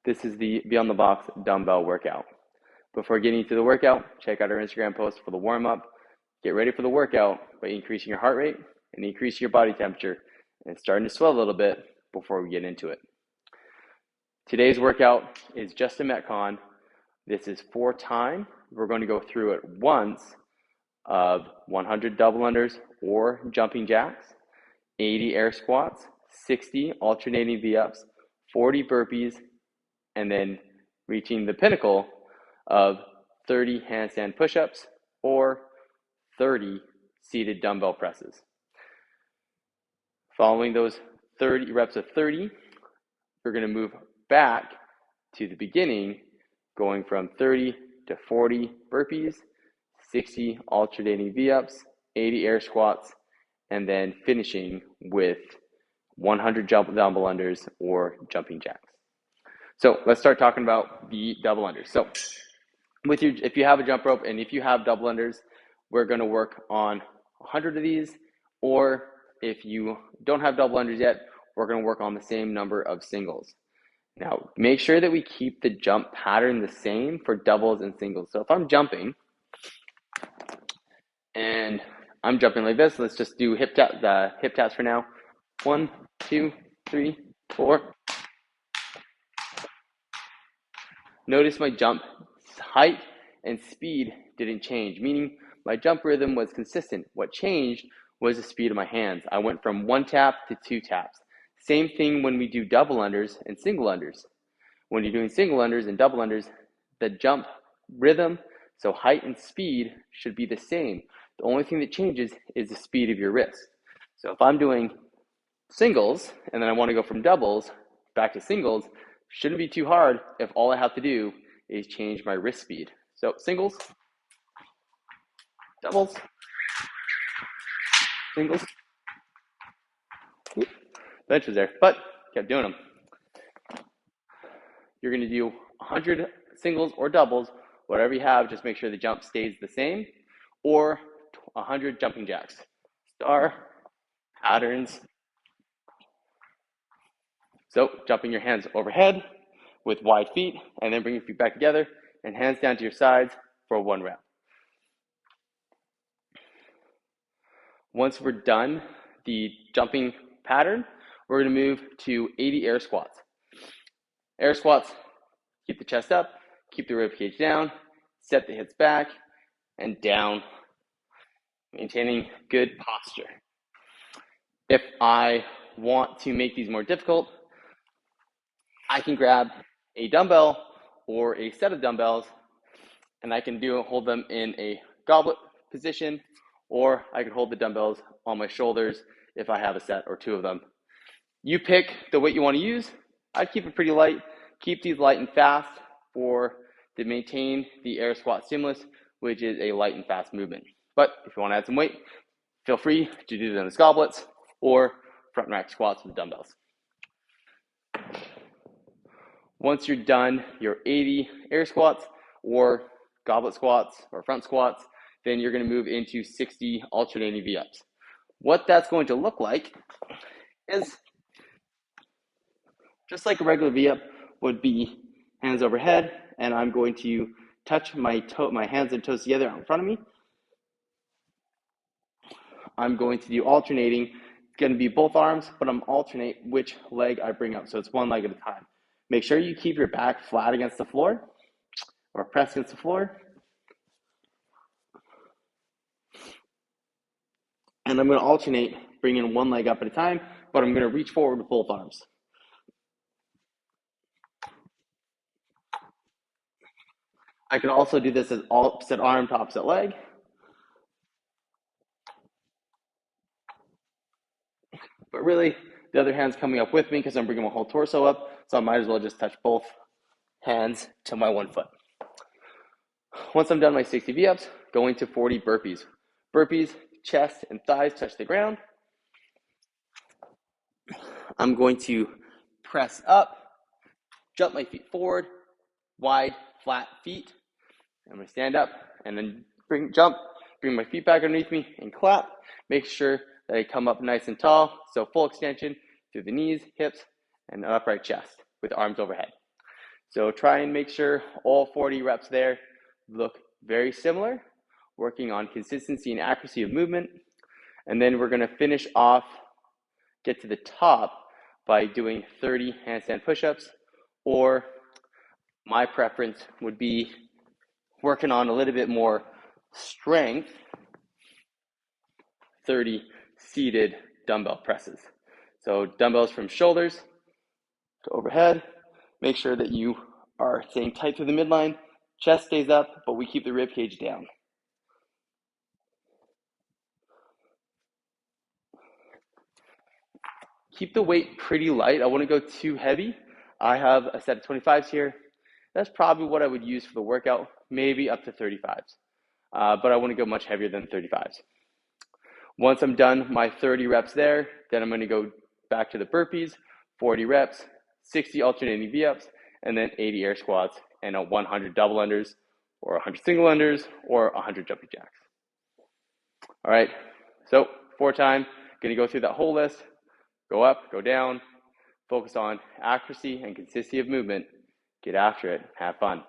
This is the Beyond the Box dumbbell workout. Before getting into the workout, check out our Instagram post for the warm-up. Get ready for the workout by increasing your heart rate and increasing your body temperature and starting to sweat a little bit before we get into it. Today's workout is just a Metcon. This is 4 time. We're going to go through it once of 100 double unders or jumping jacks, 80 air squats, 60 alternating V-ups, 40 burpees, and then reaching the pinnacle of 30 handstand push-ups or 30 seated dumbbell presses. Following those 30 reps of 30, we're going to move back to the beginning, going from 30 to 40 burpees, 60 alternating V-ups, 80 air squats, and then finishing with 100 dumbbell unders or jumping jacks. So let's start talking about the double unders. So if you have a jump rope and if you have double unders, we're going to work on 100 of these, or if you don't have double unders yet, we're going to work on the same number of singles. Now, make sure that we keep the jump pattern the same for doubles and singles. So if I'm jumping and I'm jumping like this, let's just do hip taps for now. 1, 2, 3, 4. Notice my jump height and speed didn't change, meaning my jump rhythm was consistent. What changed was the speed of my hands. I went from 1 tap to 2 taps. Same thing when we do double unders and single unders. When you're doing single unders and double unders, the jump rhythm, so height and speed, should be the same. The only thing that changes is the speed of your wrist. So if I'm doing singles and then I want to go from doubles back to singles, shouldn't be too hard if all I have to do is change my wrist speed. So singles, doubles, singles. Bench was there, but kept doing them. You're going to do 100 singles or doubles, whatever you have, just make sure the jump stays the same, or 100 jumping jacks. Star patterns. So jumping your hands overhead with wide feet, and then bring your feet back together and hands down to your sides for 1 rep. Once we're done the jumping pattern, we're going to move to 80 air squats. Air squats, keep the chest up, keep the rib cage down, set the hips back and down, maintaining good posture. If I want to make these more difficult, I can grab a dumbbell or a set of dumbbells and I can hold them in a goblet position, or I can hold the dumbbells on my shoulders if I have a set or 2 of them. You pick the weight you want to use. I'd keep it pretty light. Keep these light and fast to maintain the air squat stimulus, which is a light and fast movement. But if you want to add some weight, feel free to do them as goblets or front rack squats with dumbbells. Once you're done your 80 air squats or goblet squats or front squats, then you're going to move into 60 alternating V-ups. What that's going to look like is just like a regular V-up would be hands overhead, and I'm going to touch my hands and toes together out in front of me. I'm going to do alternating. It's going to be both arms, but I'm alternate which leg I bring up, so it's 1 leg at a time. Make sure you keep your back flat against the floor or press against the floor. And I'm going to alternate, bringing 1 leg up at a time, but I'm going to reach forward with both arms. I can also do this as opposite arm to opposite leg. But really, the other hand's coming up with me because I'm bringing my whole torso up, so I might as well just touch both hands to my 1 foot. Once I'm done my 60 V-ups, going to 40 burpees. Burpees, chest and thighs touch the ground. I'm going to press up, jump my feet forward, wide, flat feet. I'm going to stand up and then bring my feet back underneath me and clap. Make sure that I come up nice and tall, so full extension through the knees, hips, and an upright chest with arms overhead. So try and make sure all 40 reps there look very similar, working on consistency and accuracy of movement. And then we're gonna finish off, get to the top by doing 30 handstand push-ups, or my preference would be working on a little bit more strength, 30 seated dumbbell presses. So dumbbells from shoulders to overhead. Make sure that you are staying tight through the midline, chest stays up, but we keep the rib cage down. Keep the weight pretty light. I wouldn't go too heavy. I have a set of 25s here. That's probably what I would use for the workout, maybe up to 35s. But I wouldn't go much heavier than 35s. Once I'm done my 30 reps there, then I'm going to go back to the burpees, 40 reps, 60 alternating V-ups, and then 80 air squats, and a 100 double unders, or 100 single unders, or 100 jumping jacks. All right, so 4 time, going to go through that whole list, go up, go down, focus on accuracy and consistency of movement, get after it, have fun.